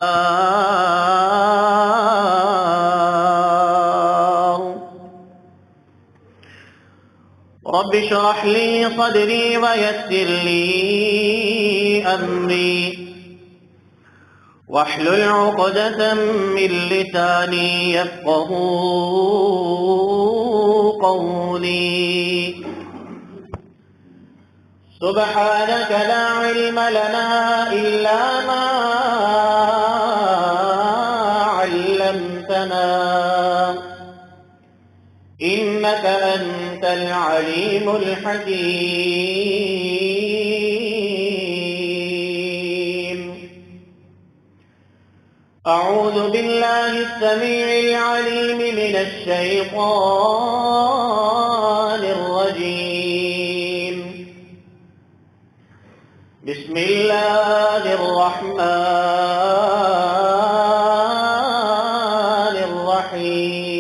رب اشرح لي صدري ويسر لي أمري واحلل عقدة من لساني يفقه قولي سبحانك لا علم لنا إلا ما علمتنا إنك أنت العليم الحكيم. أعوذ بالله السميع العليم من الشيطان الرجيم. بسم الله الرحمن الرحيم.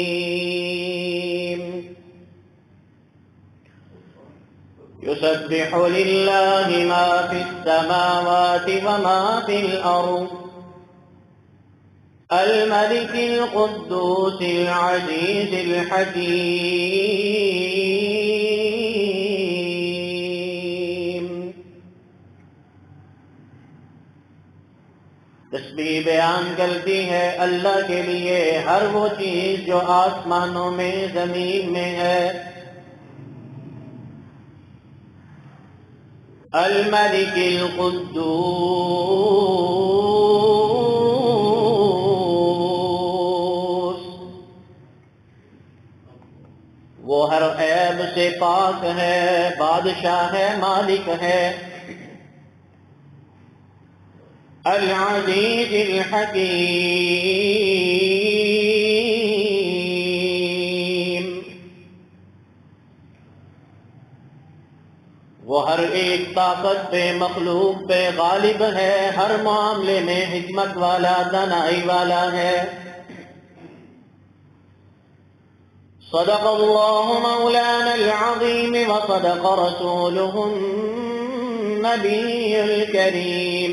يسبح لله ما في السماوات وما في الأرض الملك القدوس العزيز الحكيم. تسبیح بیان کرتی ہے اللہ کے لیے ہر وہ چیز جو آسمانوں میں زمین میں ہے. الملك القدوس، وہ ہر عیب سے پاک ہے، بادشاہ ہے، مالک ہے. العزیز الحکیم، وہ ہر ایک طاقت پہ، مخلوق پہ غالب ہے، ہر معاملے میں حکمت والا، دانائی والا ہے. صدق اللہ مولانا العظیم وصدق رسوله النبی الکریم،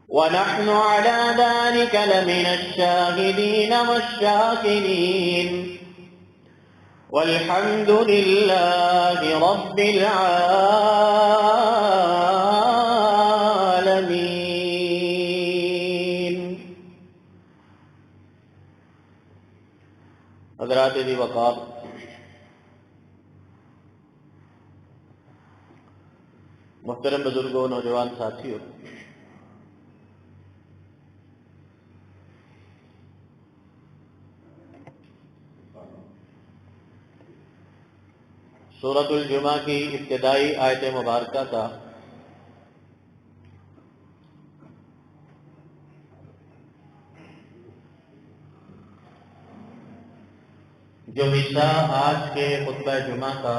ونحن على ذلك لمن الشاهدين والشاكرين، والحمد لله رب العالمين. حضرات ذی وقار، محترم بزرگوں، نوجوان ساتھیوں، سورۃ الجمعہ کی ابتدائی آیت مبارکہ کا جو حصہ آج کے خطبہ جمعہ کا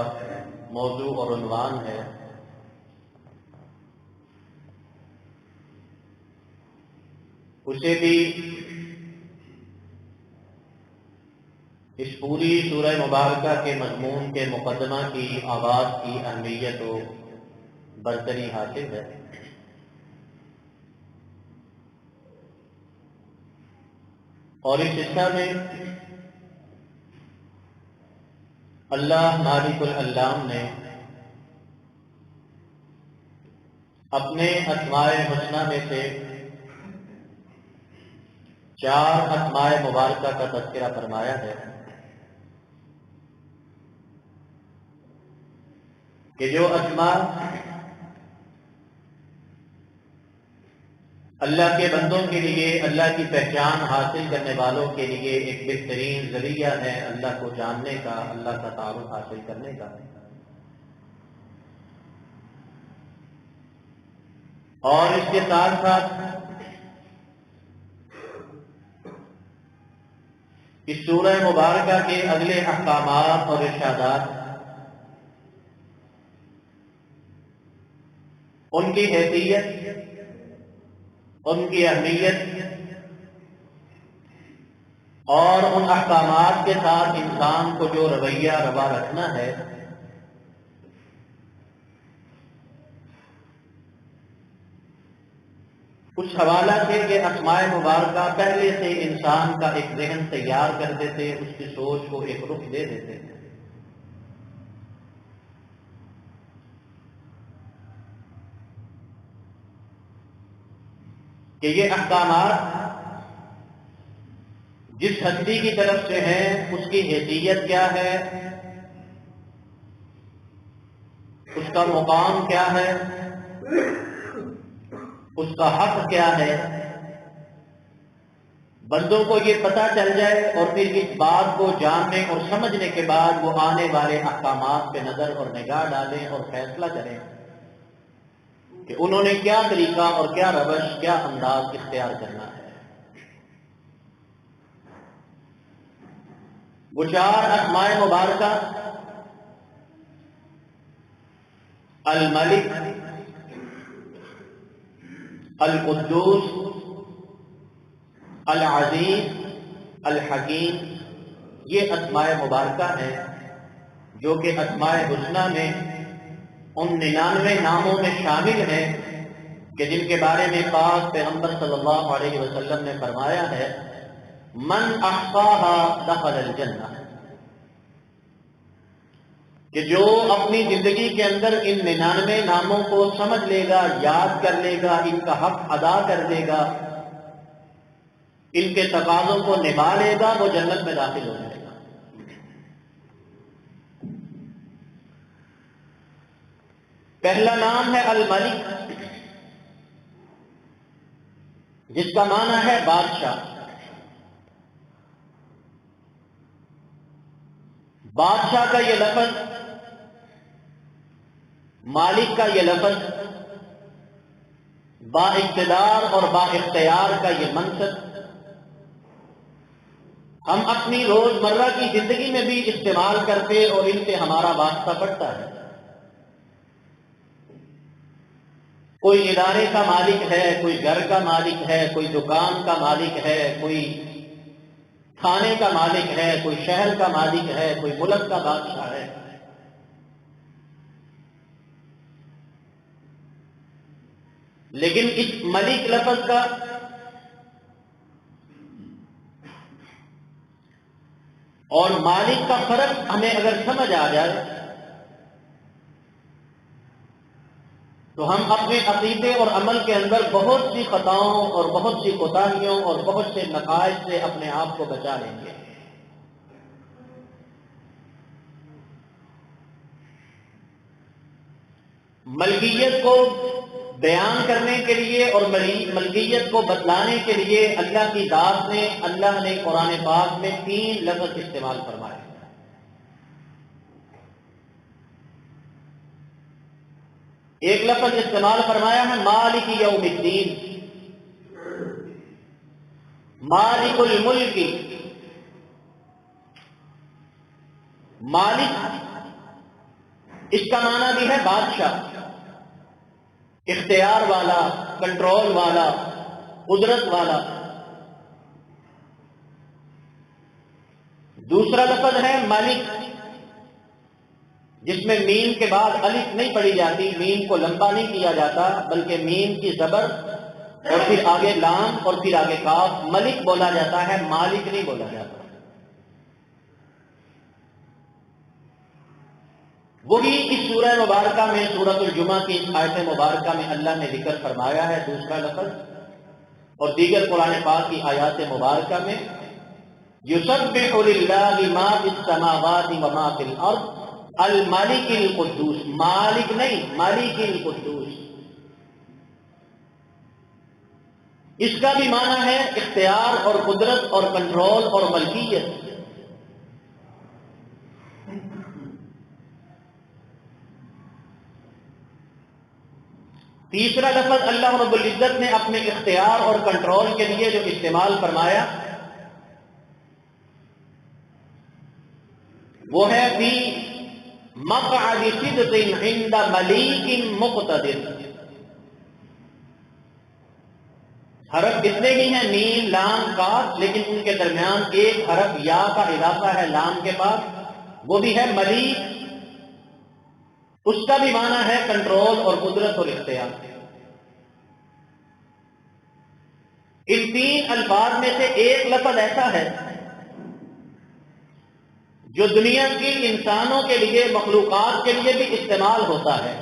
موضوع اور عنوان ہے، اسے بھی اس پوری سورہ مبارکہ کے مضمون کے مقدمہ کی آغاز کی اہمیت و برتری حاصل ہے. اور اس حصہ میں اللہ مالک العلام نے اپنے اسماء حسنہ میں سے 4 اسماء مبارکہ کا تذکرہ فرمایا ہے کہ جو اسماء اللہ کے بندوں کے لیے، اللہ کی پہچان حاصل کرنے والوں کے لیے ایک بہترین ذریعہ ہے اللہ کو جاننے کا، اللہ کا تعارف حاصل کرنے کا. اور اس کے ساتھ ساتھ اس سورہ مبارکہ کے اگلے احکامات اور ارشادات، ان کی حیثیت، ان کی اہمیت اور ان احکامات کے ساتھ انسان کو جو رویہ روا رکھنا ہے، اس حوالہ سے کہ اسماء مبارکہ پہلے سے انسان کا ایک ذہن تیار کر دیتے، اس کی سوچ کو ایک رخ دے دیتے ہیں کہ یہ احکامات جس ہستی کی طرف سے ہیں اس کی حیثیت کیا ہے، اس کا مقام کیا ہے، اس کا حق کیا ہے، بندوں کو یہ پتہ چل جائے اور پھر اس بات کو جاننے اور سمجھنے کے بعد وہ آنے والے احکامات پہ نظر اور نگاہ ڈالیں اور فیصلہ کریں کہ انہوں نے کیا طریقہ اور کیا روش، کیا انداز اختیار کرنا ہے۔ وہ چار اسماء مبارکہ الملک، القدوس، العزیز، الحکیم، یہ اسماء مبارکہ ہیں جو کہ اسماء الحسنی میں ان 99 ناموں میں شامل ہیں کہ جن کے بارے میں پاک پیغمبر صلی اللہ علیہ وسلم نے فرمایا ہے من احصاها دخل الجنہ، کہ جو اپنی زندگی کے اندر ان 99 ناموں کو سمجھ لے گا، یاد کر لے گا، ان کا حق ادا کر لے گا، ان کے تقاضوں کو نبھا لے گا، وہ جنت میں داخل ہو جائے گا۔ پہلا نام ہے الملک، جس کا معنی ہے بادشاہ۔ بادشاہ کا یہ لفظ، مالک کا یہ لفظ، با اقتدار اور با اختیار کا یہ منصب ہم اپنی روزمرہ کی زندگی میں بھی استعمال کرتے اور ان سے ہمارا واسطہ پڑتا ہے۔ کوئی ادارے کا مالک ہے، کوئی گھر کا مالک ہے، کوئی دکان کا مالک ہے، کوئی تھانے کا مالک ہے، کوئی شہر کا مالک ہے، کوئی ملک کا بادشاہ ہے۔ لیکن اس ملک لفظ کا اور مالک کا فرق ہمیں اگر سمجھ آ جائے تو ہم اپنے عقیدے اور عمل کے اندر بہت سی خطاؤں اور بہت سی کوتاہیوں اور بہت سے نقائص سے اپنے آپ کو بچا لیں گے۔ ملکیت کو بیان کرنے کے لیے اور ملکیت کو بتلانے کے لیے اللہ کی ذات نے، اللہ نے قرآن پاک میں 3 لفظ استعمال فرمائے۔ ایک لفظ استعمال فرمایا ہے مالک یوم الدین، مالک الملک، مالک اس کا معنی بھی ہے بادشاہ، اختیار والا، کنٹرول والا، قدرت والا۔ دوسرا لفظ ہے مالک، جس میں میم کے بعد الف نہیں پڑھی جاتی، میم کو لمبا نہیں کیا جاتا، بلکہ میم کی زبر اور پھر آگے لام اور پھر آگے کاف، ملک بولا جاتا ہے، مالک نہیں بولا جاتا۔ وہی اس سورہ مبارکہ میں، سورۃ الجمعہ کی آیت مبارکہ میں اللہ نے ذکر فرمایا ہے دوسرا لفظ، اور دیگر قرآن پاک کی آیات مبارکہ میں یسبح للہ ما فی السماوات وما فی الارض الملک القدوس، مالک نہیں، مالک القدوس۔ اس کا بھی معنی ہے اختیار اور قدرت اور کنٹرول اور ملکیت۔ تیسرا لفظ اللہ رب العزت نے اپنے اختیار اور کنٹرول کے لیے جو استعمال فرمایا وہ ہے فی مقعد صدق عند ملیک مقتدر۔ حرف کتنے ہی ہیں؟ میم، لام، کاف، لیکن ان کے درمیان ایک حرف یا کا اضافہ ہے لام کے پاس، وہ بھی ہے ملیک۔ اس کا بھی معنی ہے کنٹرول اور قدرت اور اختیار۔ ان تین الفاظ میں سے ایک لفظ ایسا ہے جو دنیا کی انسانوں کے لیے، مخلوقات کے لیے بھی استعمال ہوتا ہے.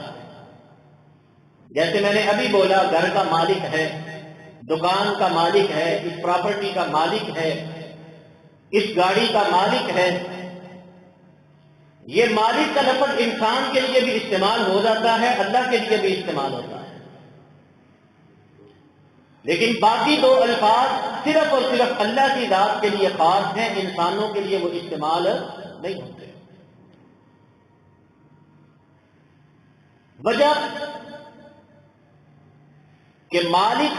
جیسے میں نے ابھی بولا، گھر کا مالک ہے، دکان کا مالک ہے، اس پراپرٹی کا مالک ہے، اس گاڑی کا مالک ہے. یہ مالک کا لفظ انسان کے لیے بھی استعمال ہو جاتا ہے، اللہ کے لیے بھی استعمال ہوتا ہے. لیکن باقی دو الفاظ صرف اور صرف اللہ کی ذات کے لیے خاص ہیں، انسانوں کے لیے وہ استعمال نہیں ہوتے. وجہ کہ مالک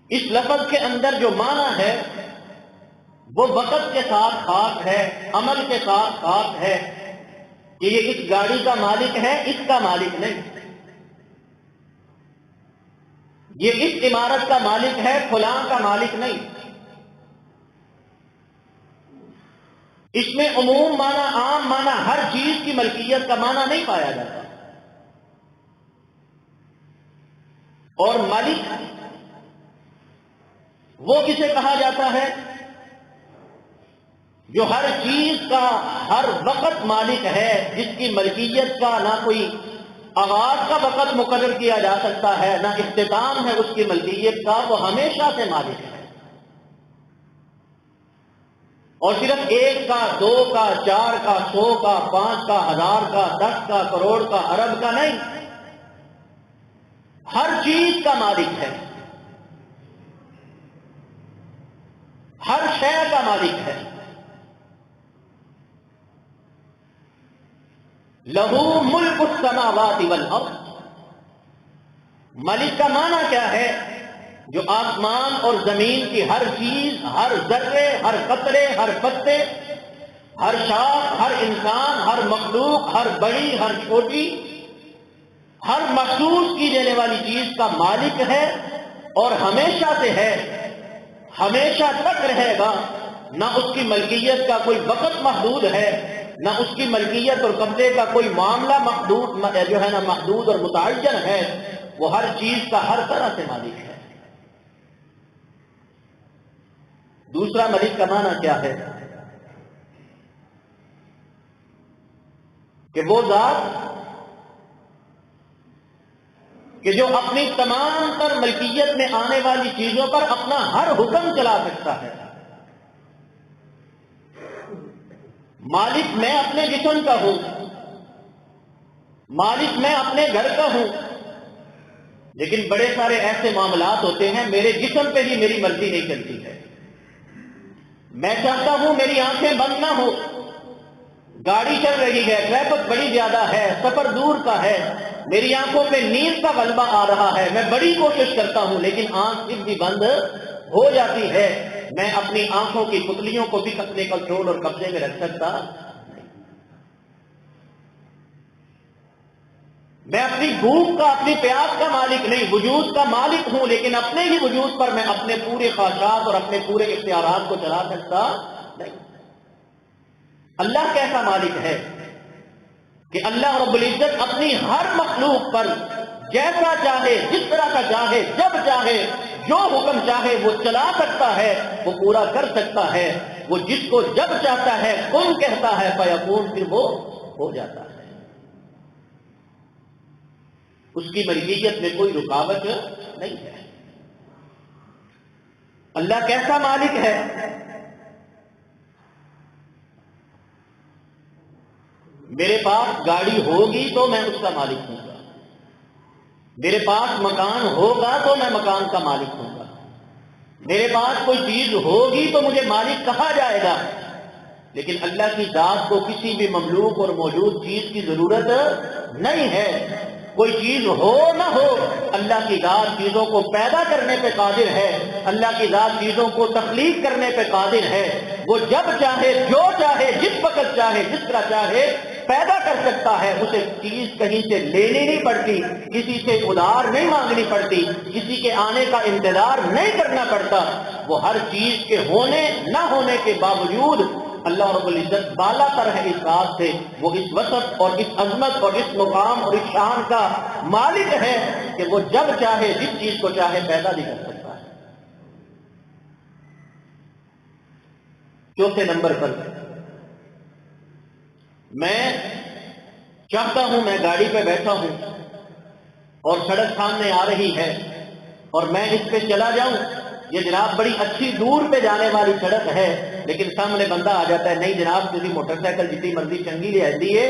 اس لفظ کے اندر جو معنی ہے وہ وقت کے ساتھ خاص ہے، عمل کے ساتھ خاص ہے کہ یہ اس گاڑی کا مالک ہے، اس کا مالک نہیں. یہ اس عمارت کا مالک ہے، فلاں کا مالک نہیں. اس میں عموم معنی، عام معنی، ہر چیز کی ملکیت کا معنی نہیں پایا جاتا. اور مالک وہ کسے کہا جاتا ہے جو ہر چیز کا ہر وقت مالک ہے، جس کی ملکیت کا نہ کوئی آغاز کا وقت مقرر کیا جا سکتا ہے، نہ اختتام ہے اس کی ملکیت کا، وہ ہمیشہ سے مالک ہے. اور صرف ایک کا، دو کا، چار کا، 100 کا، 5 کا، 1000 کا، 10 کا، کروڑ کا، ارب کا نہیں، ہر چیز کا مالک ہے، ہر شے کا مالک ہے. لہو ملک السماوات والارض. ملک کا معنی کیا ہے؟ جو آسمان اور زمین کی ہر چیز، ہر ذرے، ہر قطرے، ہر پتے، ہر شاخ، ہر انسان، ہر مخلوق، ہر بڑی، ہر چھوٹی، ہر محسوس کی جانے والی چیز کا مالک ہے اور ہمیشہ سے ہے، ہمیشہ تک رہے گا. نہ اس کی ملکیت کا کوئی وقت محدود ہے، نہ اس کی ملکیت اور قبضے کا کوئی معاملہ محدود اور متعین ہے. وہ ہر چیز کا ہر طرح سے مالک ہے. دوسرا ملک کا معنی کیا ہے؟ کہ وہ ذات کہ جو اپنی تمام تر ملکیت میں آنے والی چیزوں پر اپنا ہر حکم چلا سکتا ہے. مالک میں اپنے جسم کا ہوں، مالک میں اپنے گھر کا ہوں، لیکن بڑے سارے ایسے معاملات ہوتے ہیں میرے جسم پہ ہی میری مرضی نہیں چلتی ہے. میں چاہتا ہوں میری آنکھیں بند نہ ہو، گاڑی چل رہی ہے، ٹریفک بڑی زیادہ ہے، سفر دور کا ہے، میری آنکھوں پہ نیند کا غلبہ آ رہا ہے، میں بڑی کوشش کرتا ہوں لیکن آنکھ پھر بھی بند ہو جاتی ہے. میں اپنی آنکھوں کی پتلیوں کو بھی اپنے کنٹرول اور قبضے میں رکھ سکتا. میں اپنی بھوک کا، اپنی پیاس کا مالک نہیں، وجود کا مالک ہوں، لیکن اپنے ہی وجود پر میں اپنے پورے خواہشات اور اپنے پورے اختیارات کو چلا سکتا نہیں. اللہ کیسا مالک ہے کہ اللہ رب العزت اپنی ہر مخلوق پر جیسا چاہے، جس طرح کا چاہے، جب چاہے، جو حکم چاہے وہ چلا سکتا ہے، وہ پورا کر سکتا ہے. وہ جس کو جب چاہتا ہے کن کہتا ہے فیکون، پھر وہ ہو جاتا ہے. اس کی ملکیت میں کوئی رکاوٹ نہیں ہے. اللہ کیسا مالک ہے؟ میرے پاس گاڑی ہوگی تو میں اس کا مالک ہوں گا، میرے پاس مکان ہوگا تو میں مکان کا مالک ہوں گا، میرے پاس کوئی چیز ہوگی تو مجھے مالک کہا جائے گا. لیکن اللہ کی ذات کو کسی بھی مملوک اور موجود چیز کی ضرورت نہیں ہے. کوئی چیز ہو نہ ہو، اللہ کی ذات چیزوں کو پیدا کرنے پہ قادر ہے، اللہ کی ذات چیزوں کو تخلیق کرنے پہ قادر ہے. وہ جب چاہے، جو چاہے، جس وقت چاہے، جس طرح چاہے پیدا کر سکتا ہے. اسے چیز کہیں سے لینی نہیں پڑتی، کسی سے ادھار نہیں مانگنی پڑتی، کسی کے آنے کا انتظار نہیں کرنا پڑتا. وہ ہر چیز کے ہونے نہ ہونے کے باوجود اللہ رب العزت بالا تر ہے اس ذات سے، وہ اس وسط اور اس عظمت اور اس مقام اور اس شان کا مالک ہے کہ وہ جب چاہے جس چیز کو چاہے پیدا بھی کر سکتا ہے۔ چوتھے نمبر پر میں چاہتا ہوں، میں گاڑی پہ بیٹھا ہوں اور سڑک سامنے آ رہی ہے اور میں اس پہ چلا جاؤں، یہ جناب بڑی اچھی دور پہ جانے والی سڑک ہے، لیکن سامنے بندہ آ جاتا ہے، نہیں جناب تیری موٹر سائیکل جتنی مرضی چنگی لے آتی ہے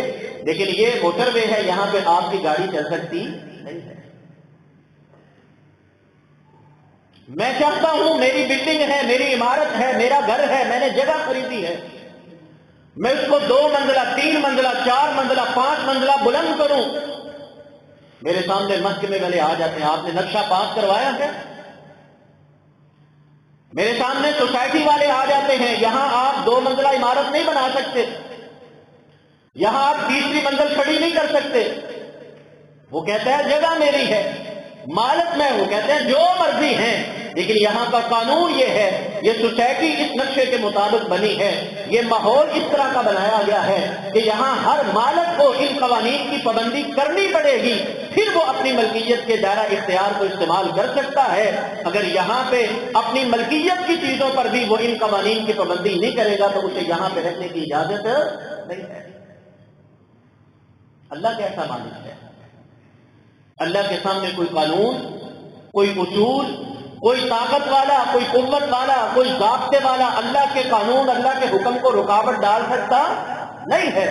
لیکن یہ موٹر وے ہے، یہاں پہ آپ کی گاڑی چل سکتی نہیں ہے۔ میں چاہتا ہوں میری بلڈنگ ہے، میری عمارت ہے، میرا گھر ہے، میں نے جگہ خریدی ہے، میں اس کو 2 منزلہ 3 منزلہ 4 منزلہ 5 منزلہ بلند کروں، میرے سامنے محکمے والے آ جاتے ہیں، آپ نے نقشہ پاس کروایا ہے؟ میرے سامنے سوسائٹی والے آ جاتے ہیں، یہاں آپ 2 منزلہ عمارت نہیں بنا سکتے، یہاں آپ تیسری منزل کھڑی نہیں کر سکتے۔ وہ کہتا ہے جگہ میری ہے، مالک میں ہوں، کہتے ہیں جو مرضی ہیں، لیکن یہاں کا قانون یہ ہے، یہ سوسائٹی اس نقشے کے مطابق بنی ہے، یہ ماحول اس طرح کا بنایا گیا ہے کہ یہاں ہر مالک کو ان قوانین کی پابندی کرنی پڑے گی، پھر وہ اپنی ملکیت کے دائرہ اختیار کو استعمال کر سکتا ہے۔ اگر یہاں پہ اپنی ملکیت کی چیزوں پر بھی وہ ان قوانین کی پابندی نہیں کرے گا تو اسے یہاں پہ رہنے کی اجازت نہیں ہے۔ اللہ کیسا مالک ہے؟ اللہ کے سامنے کوئی قانون، کوئی اصول، کوئی طاقت والا، کوئی قوت والا، کوئی ضابطے والا اللہ کے قانون، اللہ کے حکم کو رکاوٹ ڈال سکتا نہیں ہے۔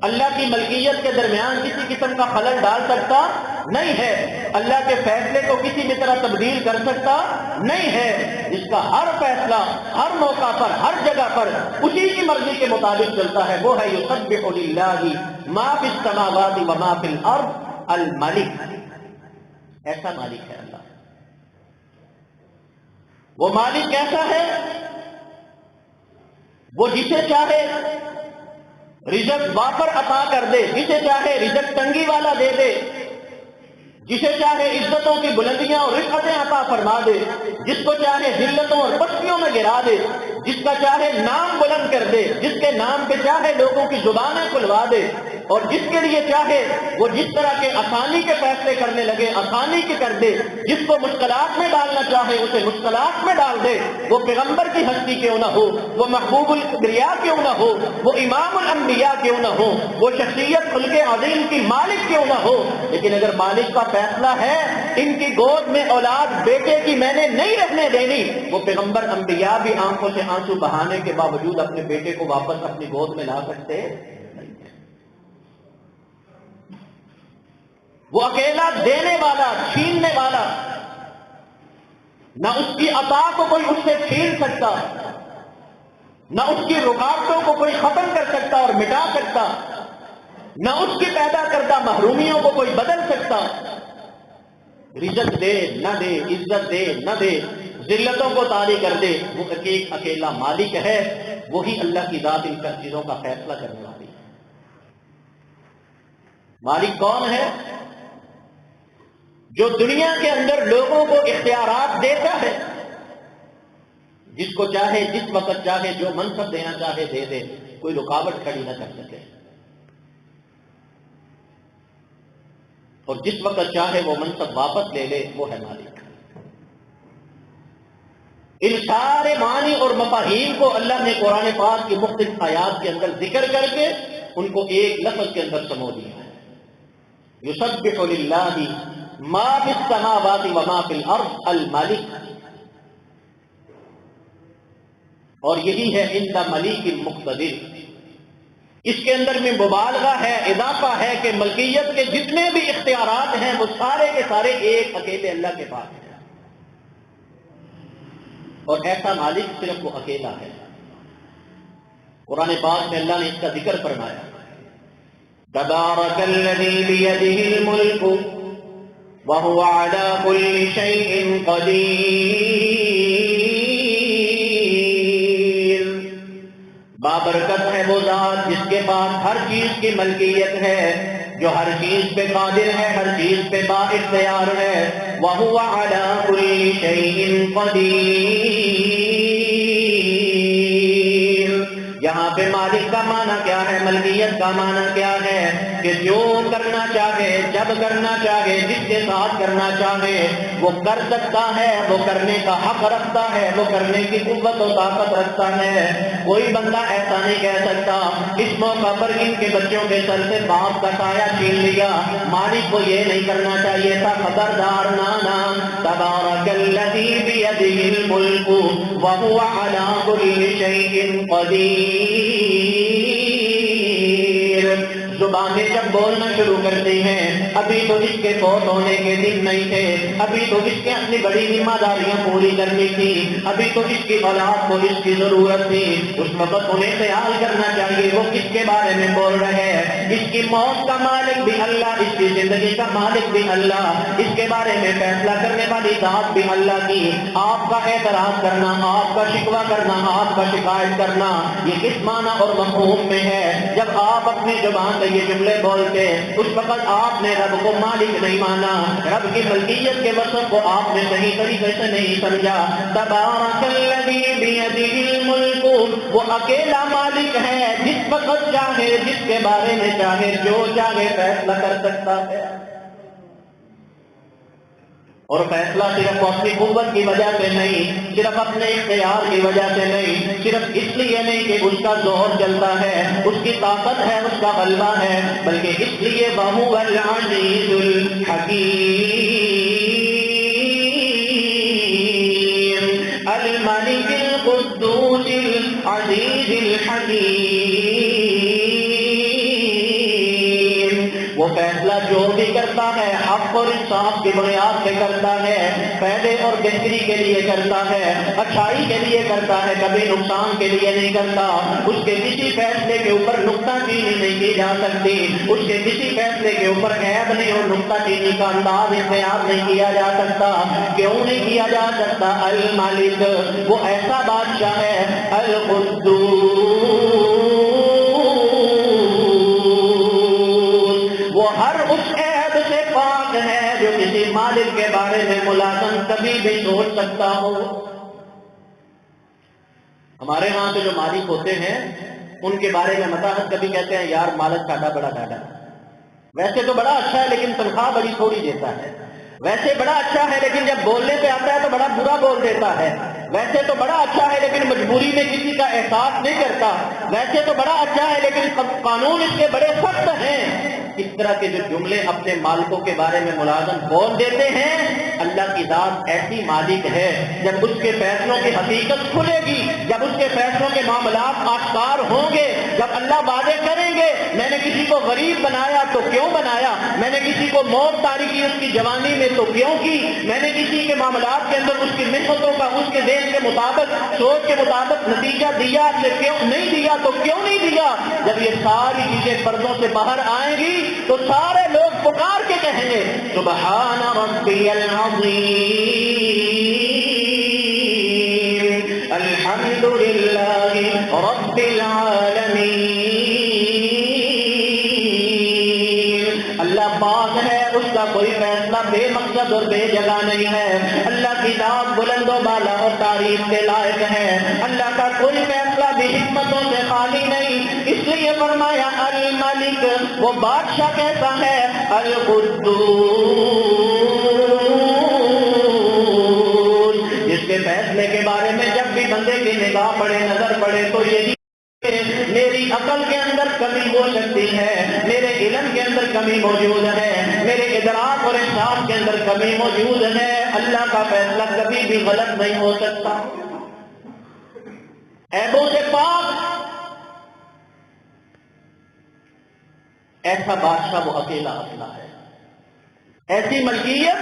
اللہ کی ملکیت کے درمیان کسی قسم کا خلل ڈال سکتا نہیں ہے۔ اللہ کے فیصلے کو کسی بھی طرح تبدیل کر سکتا نہیں ہے۔ جس کا ہر فیصلہ ہر موقع پر ہر جگہ پر اسی کی مرضی کے مطابق چلتا ہے، وہ ہے یسبح للہ ما فی السماوات و ما فی الارض الملک۔ ایسا مالک ہے اللہ۔ وہ مالک کیسا ہے؟ وہ جسے چاہے رزق وافر عطا کر دے، جسے چاہے رزق تنگی والا دے دے، جسے چاہے عزتوں کی بلندیاں اور رفعتیں عطا فرما دے، جس کو چاہے ذلتوں اور پستیوں میں گرا دے، جس کا چاہے نام بلند کر دے، جس کے نام پہ چاہے لوگوں کی زبانیں کھلوا دے، اور جس کے لیے چاہے وہ جس طرح کے آسانی کے فیصلے کرنے لگے آسانی کے کر دے، جس کو مشکلات میں ڈالنا چاہے اسے مشکلات میں ڈال دے۔ وہ پیغمبر کی ہستی کیوں نہ ہو، وہ محبوب الانبیاء کیوں نہ ہو، وہ امام الانبیاء کیوں نہ ہو، وہ شخصیت خلق عظیم کی مالک کیوں نہ ہو، لیکن اگر مالک کا فیصلہ ہے ان کی گود میں اولاد بیٹے کی میں نے نہیں رہنے دینی، وہ پیغمبر انبیاء بھی آنکھوں سے آنسو بہانے کے باوجود اپنے بیٹے کو واپس اپنی گود میں لا سکتے نہیں۔ وہ اکیلا دینے والا، چھیننے والا، نہ اس کی عطا کو کوئی اس سے چھین سکتا، نہ اس کی رکاوٹوں کو کوئی ختم کر سکتا اور مٹا سکتا، نہ اس کی پیدا کردہ محرومیوں کو کوئی بدل سکتا۔ رزق دے نہ دے، عزت دے نہ دے، ذلتوں کو طاری کر دے، وہ ایک اکیلا مالک ہے، وہی اللہ کی ذات ان سب چیزوں کا فیصلہ کرنے والی ہے۔ مالک کون ہے؟ جو دنیا کے اندر لوگوں کو اختیارات دیتا ہے، جس کو چاہے جس وقت چاہے جو منصب دینا چاہے دے دے، کوئی رکاوٹ کھڑی نہ کر سکے، اور جس وقت چاہے وہ منصب واپس لے لے، وہ ہے مالک۔ ان سارے معنی اور مفاہیم کو اللہ نے قرآن پاک کی مختلف آیات کے اندر ذکر کر کے ان کو ایک لفظ کے اندر سمو دیا ہے۔ یسبح للہ ما فی السماوات و ما فی الارض الملک، اور یہی ہے ان کا ملیک المقتدر۔ اس کے اندر میں مبالغہ ہے، اضافہ ہے کہ ملکیت کے جتنے بھی اختیارات ہیں وہ سارے کے سارے ایک اکیلے اللہ کے پاس ہیں، اور ایسا مالک صرف وہ اکیلا ہے۔ قرآن پاک میں اللہ نے اس کا ذکر فرمایا، تبارک الذی بیدہ الملک وہو علی کل شیء قدیر، بابرکت ہے وہ ذات جس کے پاس ہر چیز کی ملکیت ہے، جو ہر چیز پہ قادر ہے، ہر چیز پہ با اختیار ہے، وَهُوَ عَلَى كُلِّ شَيْءٍ قَدِيرٌ۔ یہاں مالک کا معنی کیا ہے؟ ملکیت کا معنی کیا ہے؟ کہ جو کرنا چاہے، جب کرنا چاہے، جس کے ساتھ کرنا چاہے وہ کر سکتا ہے، وہ کرنے کا حق رکھتا ہے، وہ کرنے کی قوت و طاقت رکھتا ہے۔ کوئی بندہ ایسا نہیں کہہ سکتا اس موقع پر ان کے بچوں کے سر سے باپ کا سایہ چھین لیا، مالک کو یہ نہیں کرنا چاہیے تھا۔ خبردار نانا، تبارک الذی بیدہ الملک وہو علی کل شیء قدیر۔ زبانیں جب بولنا شروع کرتی ہیں، ابھی تو اس کے فوت ہونے کے دن نہیں تھے، ابھی تو اس کے اپنی بڑی ذمہ داریاں پوری کرنی تھی، ابھی تو اس کی اولاد کو اس کی ضرورت تھی، اس وقت انہیں خیال کرنا چاہیے وہ کس کے بارے میں بول رہے ہیں۔ اس کی موت کا مالک بھی اللہ، اس کی زندگی کا مالک بھی اللہ، اس کے بارے میں فیصلہ کرنے والی ذات بھی اللہ کی۔ آپ کا اعتراض کرنا، آپ کا شکوہ کرنا، آپ کا شکایت کرنا، یہ کس معنی اور مفہوم میں ہے؟ جب آپ اپنی زبان سے یہ جملے بولتے اس وقت آپ نے رب کو مالک نہیں مانا، رب کی ملکیت کے وصف کو آپ نے صحیح طریقے سے نہیں سمجھا۔ تبارک الذی بیدہ الملک، وہ اکیلا مالک ہے، جس وقت چاہے، جس کے بارے میں چاہے، جو چاہے فیصلہ کر سکتا ہے، اور فیصلہ صرف اپنی قوت کی وجہ سے نہیں، صرف اپنے اختیار کی وجہ سے نہیں، صرف اس لیے نہیں کہ اس کا زور چلتا ہے، اس کی طاقت ہے، اس کا غلبہ ہے، بلکہ اس لیے وَهُوَ الْعَزِيزُ الْحَكِيمُ، الملك القدوس العزيز الحكيم۔ وہ فیصلہ جو بھی کرتا ہے حق اور انصاف کی بنیاد سے کرتا ہے، فائدے اور بہتری کے لیے کرتا ہے، اچھائی کے لیے کرتا ہے، کبھی نقصان کے لیے نہیں کرتا۔ اس کے کسی فیصلے کے اوپر نکتہ چینی نہیں کی جا سکتی، اس کے کسی فیصلے کے اوپر عیب نہیں اور نکتہ چینی کا انداز اختیار نہیں کیا جا سکتا۔ کیوں نہیں کیا جا سکتا؟ المالک، وہ ایسا بادشاہ ہے، القدوس، وہ ہر اس عیب سے پاک ہے جو کسی مالک کے بارے میں ملازم کبھی بھی سوچ سکتا ہو۔ ہمارے ہاں کے جو مالک ہوتے ہیں ان کے بارے میں مطاحت کبھی کہتے ہیں یار مالک ساڈا بڑا ڈاڈا ہے، ویسے تو بڑا اچھا ہے لیکن تنخواہ بڑی تھوڑی دیتا ہے، ویسے بڑا اچھا ہے لیکن جب بولنے پہ آتا ہے تو بڑا برا بول دیتا ہے، ویسے تو بڑا اچھا ہے لیکن مجبوری میں کسی کا احساس نہیں کرتا، ویسے تو بڑا اچھا ہے لیکن قانون اس کے بڑے سخت ہیں۔ اس طرح کے جو جملے اپنے مالکوں کے بارے میں ملازم بول دیتے ہیں، اللہ کی ذات ایسی مالک ہے جب اس کے فیصلوں کی حقیقت کھلے گی، جب اس کے فیصلوں کے معاملات آشکار ہوں گے، جب اللہ وعدے کریں گے میں نے کسی کو غریب بنایا تو کیوں بنایا، میں نے کسی کو موت طاری کی اس کی جوانی میں تو کیوں کی، میں نے کسی کے معاملات کے اندر اس کی محنتوں کا اس کے ذہن کے مطابق، سوچ کے مطابق نتیجہ دیا، کیوں نہیں دیا تو کیوں نہیں دیا۔ جب یہ ساری چیزیں پردوں سے باہر آئیں گی تو سارے لوگ پکار کے کہیں گے سبحان ربی العظیم الحمد للہ رب العالمین۔ اللہ پاک ہے، اس کا کوئی فیصلہ بے مقصد اور بے جگہ نہیں ہے، اللہ کی ذات بلند و بالا اور تعریف کے لائق ہے، اللہ کا کوئی فیصلہ بھی حکمتوں سے خالی نہیں، اس لیے فرمایا الملک، وہ بادشاہ کیسا ہے، القدوس، جس کے فیصلے کے بارے میں جب بھی بندے کی نگاہ پڑے، نظر پڑے تو یہی میری عقل کے اندر کمی ہو سکتی ہے، میرے علم کے اندر کمی موجود ہے، میرے ادراک اور احساس کے اندر کمی موجود ہے، اللہ کا فیصلہ کبھی بھی غلط نہیں ہو سکتا، عیبوں سے پاک۔ ایسا بادشاہ وہ اکیلا اصلا ہے، ایسی ملکیت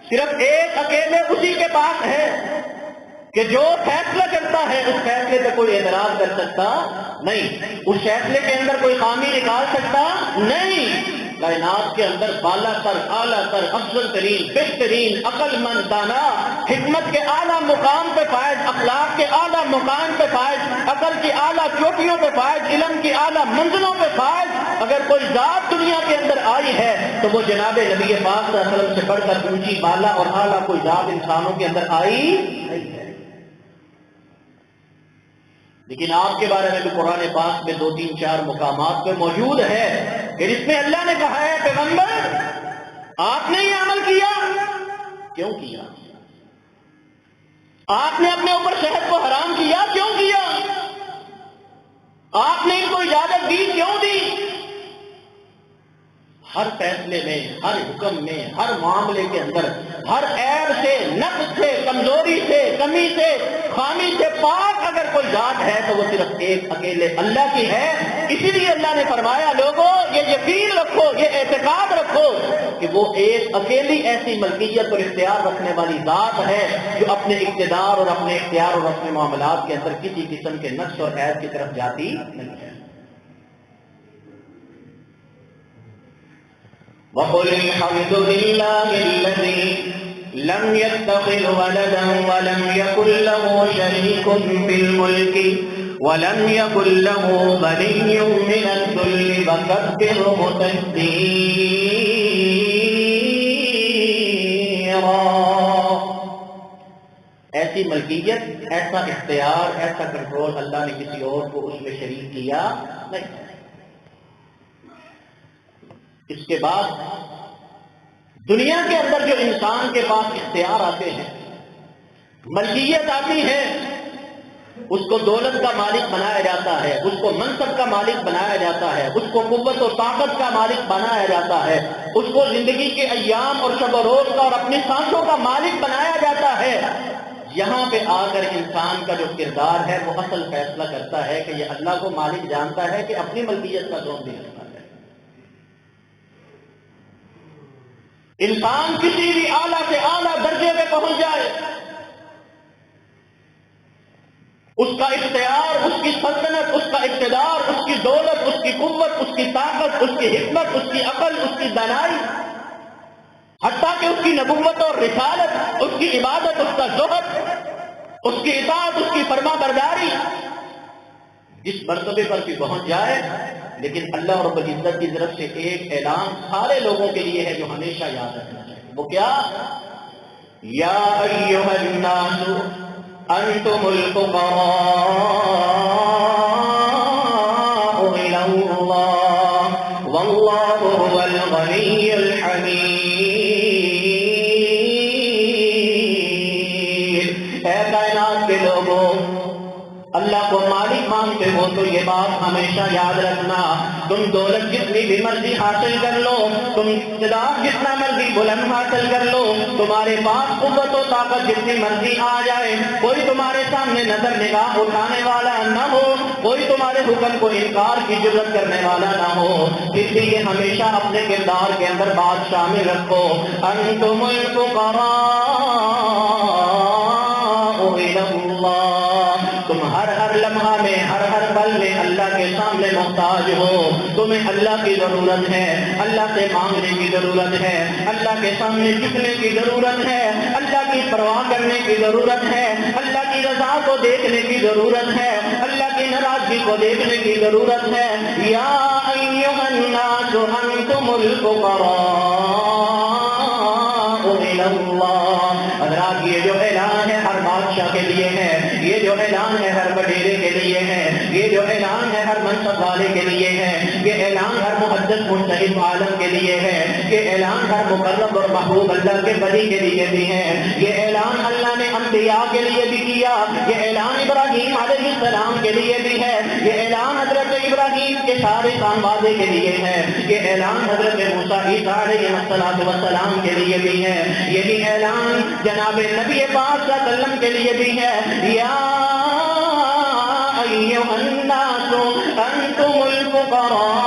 صرف ایک اکیلے اسی کے پاس ہے کہ جو فیصلہ کرتا ہے اس فیصلے پہ کوئی اعتراض کر سکتا نہیں، اس فیصلے کے اندر کوئی خامی نکال سکتا نہیں۔ کائنات کے اندر بالا تر، اعلیٰ تر، افضل ترین، بہترین، عقل مند، دانا، حکمت کے اعلیٰ مقام پہ فائز، اخلاق کے اعلیٰ مقام پہ فائز، عقل کی اعلیٰ چوٹیوں پہ فائز، علم کی اعلیٰ منزلوں پہ فائز اگر کوئی ذات دنیا کے اندر آئی ہے تو وہ جناب نبی پاک صلی اللہ علیہ وسلم سے بڑھ کر اونچی، بالا اور اعلیٰ کوئی ذات انسانوں کے اندر آئی نہیں ہے۔ لیکن آپ کے بارے میں بھی قرآن پاک میں 2-3-4 مقامات پہ موجود ہے کہ جس میں اللہ نے کہا ہے پیغمبر آپ نے یہ عمل کیا، کیوں کیا؟ آپ نے اپنے اوپر شہد کو حرام کیا، کیوں کیا؟ آپ نے ان کو اجازت دی، کیوں دی؟ ہر فیصلے میں، ہر حکم میں، ہر معاملے کے اندر، ہر عیب سے، نقص سے، کمزوری سے، کمی سے، خامی سے پاک اگر کوئی ذات ہے تو وہ صرف ایک اکیلے اللہ کی ہے۔ اسی لیے اللہ نے فرمایا لوگوں یہ یقین رکھو، یہ اعتقاد رکھو کہ وہ ایک اکیلی ایسی ملکیت اور اختیار رکھنے والی ذات ہے جو اپنے اقتدار اور اپنے اختیار اور اپنے معاملات کے اندر کسی قسم کے نقص اور عیب کی طرف جاتی نہیں ہے۔ وَقُلِ الْحَمْدُ لِلَّهِ الَّذِي لَمْ يَتَّخِذْ وَلَدًا وَلَمْ يَكُنْ لَهُ شَرِيكٌ فِي الْمُلْكِ وَلَمْ يَكُنْ لَهُ وَلِيٌّ مِّنَ الذُّلِّ وَكَبِّرْهُ تَكْبِيرًا۔ ایسی ملکیت، ایسا اختیار، ایسا کنٹرول اللہ نے کسی اور کو اس میں شریک کیا نہیں۔ اس کے بعد دنیا کے اندر جو انسان کے پاس اختیار آتے ہیں، ملکیت آتی ہے، اس کو دولت کا مالک بنایا جاتا ہے، اس کو منصب کا مالک بنایا جاتا ہے، اس کو قوت و طاقت کا مالک بنایا جاتا ہے، اس کو زندگی کے ایام اور شب و روز کا اور اپنی سانسوں کا مالک بنایا جاتا ہے۔ یہاں پہ آ کر انسان کا جو کردار ہے وہ اصل فیصلہ کرتا ہے کہ یہ اللہ کو مالک جانتا ہے کہ اپنی ملکیت کا دور بھی رکھتا ہے۔ انسان کسی بھی اعلیٰ سے اعلیٰ درجے پہ پہنچ جائے، اس کا اختیار، اس کی سلطنت، اس کا اقتدار، اس کی دولت، اس کی قوت، اس کی طاقت، اس کی حکمت، اس کی عقل، اس کی دانائی، حتیٰ کہ اس کی نبوت اور رسالت، اس کی عبادت، اس کا زہد، اس کی اطاعت، اس کی فرما برداری جس مرتبے پر بھی پہنچ جائے، لیکن اللہ رب العزت کی طرف سے ایک اعلان سارے لوگوں کے لیے ہے جو ہمیشہ یاد رکھنا چاہیے۔ وہ کیا؟ یا ایھا الناس انتم الفقراء الی اللہ واللہ هو الغنی الحمید۔ اے کائنات کے لوگوں، اللہ کو مالک مانتے ہو تو یہ بات ہمیشہ یاد رکھنا، تم دولت جتنی بھی مرضی حاصل کر لو، تم اقتدار جتنا مرضی بلند حاصل کر لو، تمہارے پاس قوت و طاقت جتنی مرضی آ جائے، کوئی تمہارے سامنے نظر نگاہ اٹھانے والا نہ ہو، کوئی تمہارے حکم کو انکار کی جرات کرنے والا نہ ہو، اس لیے ہمیشہ اپنے کردار کے اندر بات شامل رکھو، انتم الفقراء الی اللہ، تم ہر لمحہ میں، ہر پل میں اللہ کے سامنے محتاج ہو، تمہیں اللہ کی ضرورت ہے، اللہ سے مانگنے کی ضرورت ہے، اللہ کے سامنے جھکنے کی ضرورت ہے، اللہ کی پرواہ کرنے کی ضرورت ہے، اللہ کی رضا کو دیکھنے کی ضرورت ہے، اللہ کی ناراضگی کو دیکھنے کی ضرورت ہے۔ یا ایھا الناس انتم الفقراء الی اللہ۔ حضرات یہ جو اعلان ہے ہر بادشاہ کے لیے ہے، یہ جو اعلان ہے ہر وڈیرے کے لیے ہے، یہ جو اعلان ہے ہر منصب والے کے لیے ہے، یہ اعلان ہر محدث منتخب عالم کے لیے ہے، یہ اعلان ہر مقرب اور محبوب اللہ کے بلی کے لیے بھی ہے، یہ اعلان اللہ نے انبیاء کے لیے بھی کیا، یہ اعلان ابراہیم علیہ السلام کے لیے بھی ہے، یہ اعلان حضرت ابراہیم کے سارے خانوادے کے لیے ہے، یہ اعلان حضرت موسیٰ عیسیٰ علیہ السلام کے لیے بھی ہے، یہی اعلان جناب نبی پاک صلی اللہ علیہ وسلم کے لیے بھی ہے۔ یا ایھا الناس انتم الفقراء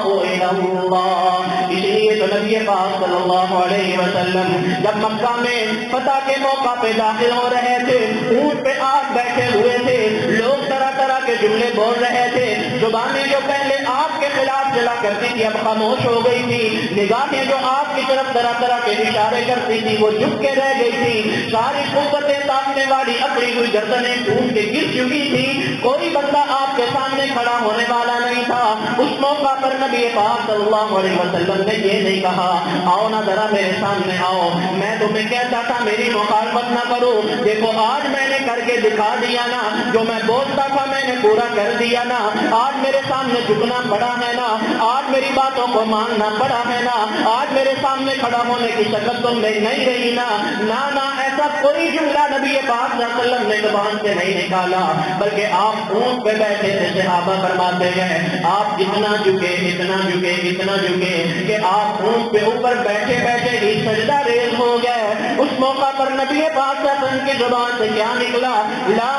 الی اللہ۔ اس لیے تو نبی پاک صلی اللہ علیہ وسلم جب مکہ میں فتح کے موقع پہ داخل ہو رہے تھے، اونٹ پہ آپ بیٹھے ہوئے تھے، لوگ طرح طرح کے جملے بول رہے تھے، زبانیں جو پہلے آپ کے خلاف چلا کرتی تھی اب خاموش ہو گئی تھی، نگاہیں جو آپ کی طرف طرح طرح کے اشارے کرتی تھی وہ جھک کے رہ گئی تھی، ساری قوتیں تاننے والی اکڑی ہوئی گردنیں ٹوٹ کے گر چکی تھی، کوئی بندہ آپ کے سامنے کھڑا ہونے والا نہیں تھا۔ اس موقع پر نبی پاک صلی اللہ علیہ وسلم نے یہ نہیں کہا آؤ نا ذرا میرے سامنے آؤ، میں تمہیں کہتا تھا میری مخالفت نہ کرو، دیکھو آج میں نے کر کے دکھا دیا نا، جو میں بولتا تھا میں نے پورا کر دیا نا، آج میرے سامنے جھکنا پڑا ہے نا، آج میری باتوں کو ماننا پڑا ہے نا، آج میرے سامنے کھڑا ہونے کی شکل تم میں نہیں رہی نا۔ نہ ایسا کوئی جملہ نبی پاک صلی اللہ علیہ وسلم نے زبان سے نہیں نکالا، بلکہ آپ اونٹ پہ بیٹھے تھے، صحابہ فرماتے ہیں آپ اتنا جھکے اتنا جھکے اتنا جھکے کہ آپ اونٹ پہ اوپر بیٹھے بیٹھے ہی سجدہ ریز ہو گئے۔ اس موقع پر نبی پاک صلی اللہ علیہ وسلم کی زبان سے کیا نکلا؟ لا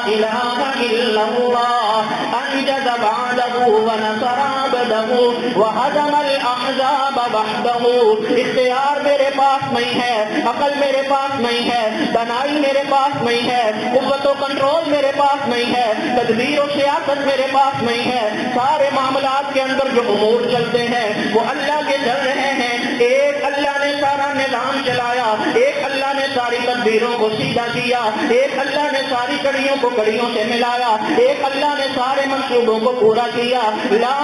الہ الا اللہ انجز بعده ونصر عبده وهزم الاحزاب وحده۔ اختیار میرے پاس نہیں ہے، عقل میرے پاس نہیں ہے، دانائی میرے پاس نہیں ہے، قوت و کنٹرول میرے پاس نہیں ہے، تدبیر و سیاست میرے پاس نہیں ہے، سارے معاملات کے اندر جو امور چلتے ہیں وہ اللہ کے چل رہے ہیں۔ ایک اللہ نے سارا نظام چلایا، ایک اللہ نے ساری تدبیروں کو سیدھا کیا، ایک اللہ نے ساری کڑیوں کو کڑیوں سے ملایا، ایک اللہ نے سارے منصوبوں کو پورا کیا۔ لا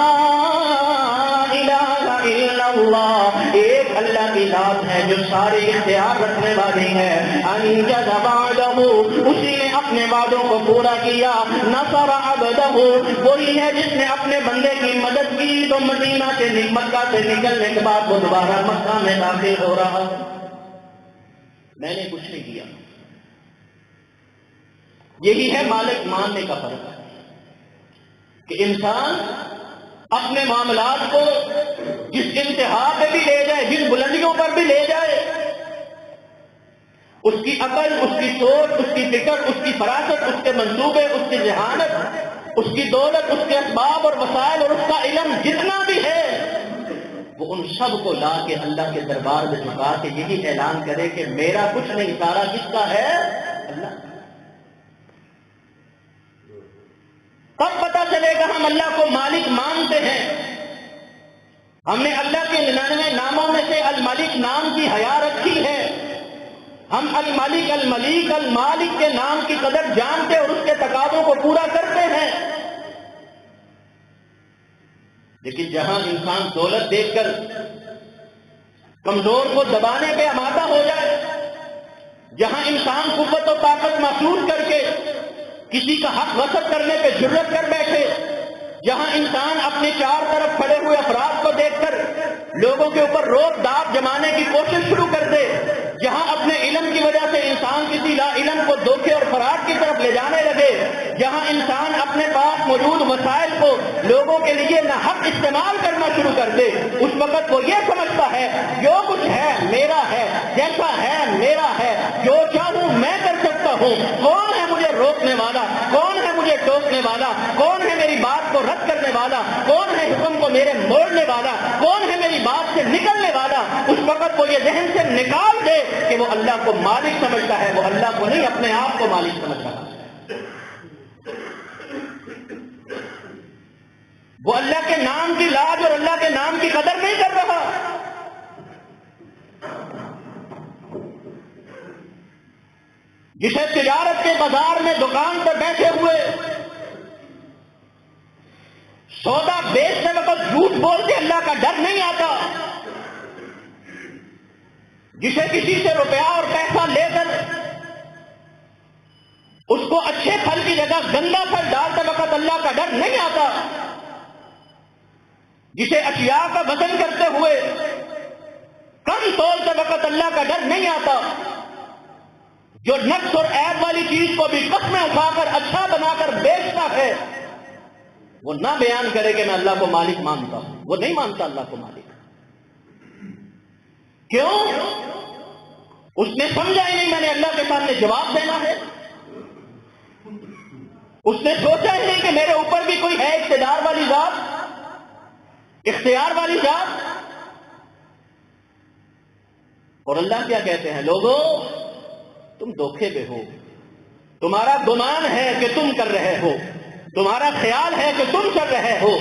الہ الا اللہ، ایک اللہ کی ذات ہے جو سارے اختیار رکھنے والی ہے۔ انجز بعدہ، اسی نے اپنے وعدوں کو پورا کیا۔ نصر عبدہ، وہی ہے جس نے اپنے بندے کی مدد کی تو مدینہ سے مکہ سے نکلنے کے بعد وہ دوبارہ مکہ میں داخل ہو رہا۔ میں نے کچھ نہیں کیا۔ یہی ہے مالک ماننے کا فرق کہ انسان اپنے معاملات کو جس انتہا پہ بھی لے جائے، جن بلندیوں پر بھی لے جائے، اس کی عقل، اس کی سوچ، اس کی فکر، اس کی فراست، اس کے منصوبے، اس کی ذہانت، اس کی دولت، اس کے اسباب اور وسائل اور اس کا علم جتنا بھی ہے وہ ان سب کو لا کے اللہ کے دربار میں جھکا کے یہی اعلان کرے کہ میرا کچھ نہیں، سارا کس کا ہے؟ اللہ۔ تب پتہ چلے گا ہم اللہ کو مالک مانتے ہیں۔ ہم نے اللہ کے 99 ناموں میں سے الملک نام کی حیا رکھی ہے، ہم الملک الملیک المالک کے نام کی قدر جانتے اور اس کے تقاضوں کو پورا کرتے ہیں۔ لیکن جہاں انسان دولت دیکھ کر کمزور کو دبانے پہ آمادہ ہو جائے، جہاں انسان قوت و طاقت محسوس کر کے کسی کا حق غصب کرنے پہ جرأت کر بیٹھے، جہاں انسان اپنے چار طرف کھڑے ہوئے افراد کو دیکھ کر لوگوں کے اوپر روک داب جمانے کی کوشش شروع کر دے، جہاں اپنے علم کی وجہ سے انسان کسی لا علم کو دھوکے اور فراڈ کی طرف لے جانے لگے، جہاں انسان اپنے پاس موجود وسائل کو لوگوں کے لیے ناحق استعمال کرنا شروع کر دے، اس وقت وہ یہ سمجھتا ہے جو کچھ ہے میرا ہے، جیسا ہے میرا ہے، جو چاہوں میں کر سکتا ہوں، کون ہے مجھے روکنے والا، کون ہے مجھے ٹوکنے والا، کون ہے میری بات کو رد کرنے والا، کون ہے حکم کو میرے موڑنے والا، کون ہے میری بات سے نکلنے والا۔ اس وقت وہ یہ ذہن سے نکال دے کہ وہ اللہ کو مالک سمجھتا ہے، وہ اللہ کو نہیں اپنے آپ کو مالک سمجھ رہا ہے، وہ اللہ کے نام کی لاج اور اللہ کے نام کی قدر نہیں کر رہا۔ جسے تجارت کے بازار میں دکان پر بیٹھے ہوئے سودا بیچتے وقت جھوٹ بول کے اللہ کا ڈر نہیں آتا، جسے کسی سے روپیہ اور پیسہ لے کر اس کو اچھے پھل کی جگہ گندا پھل ڈالتے وقت اللہ کا ڈر نہیں آتا، جسے اشیاء کا وزن کرتے ہوئے کم تولتے وقت اللہ کا ڈر نہیں آتا، جو نقص اور عیب والی چیز کو بھی قسمیں اٹھا کر اچھا بنا کر بیچتا ہے، وہ نہ بیان کرے کہ میں اللہ کو مالک مانتا ہوں، وہ نہیں مانتا اللہ کو مالک۔ کیوں؟ اس نے سمجھا ہی نہیں میں نے اللہ کے سامنے جواب دینا ہے، اس نے سوچا ہی نہیں کہ میرے اوپر بھی کوئی ہے اقتدار والی ذات، اختیار والی ذات۔ اور اللہ کیا کہتے ہیں؟ لوگوں تم دھوکے میں ہو، تمہارا گمان ہے کہ تم کر رہے ہو، تمہارا خیال ہے کہ تم کر رہے ہو،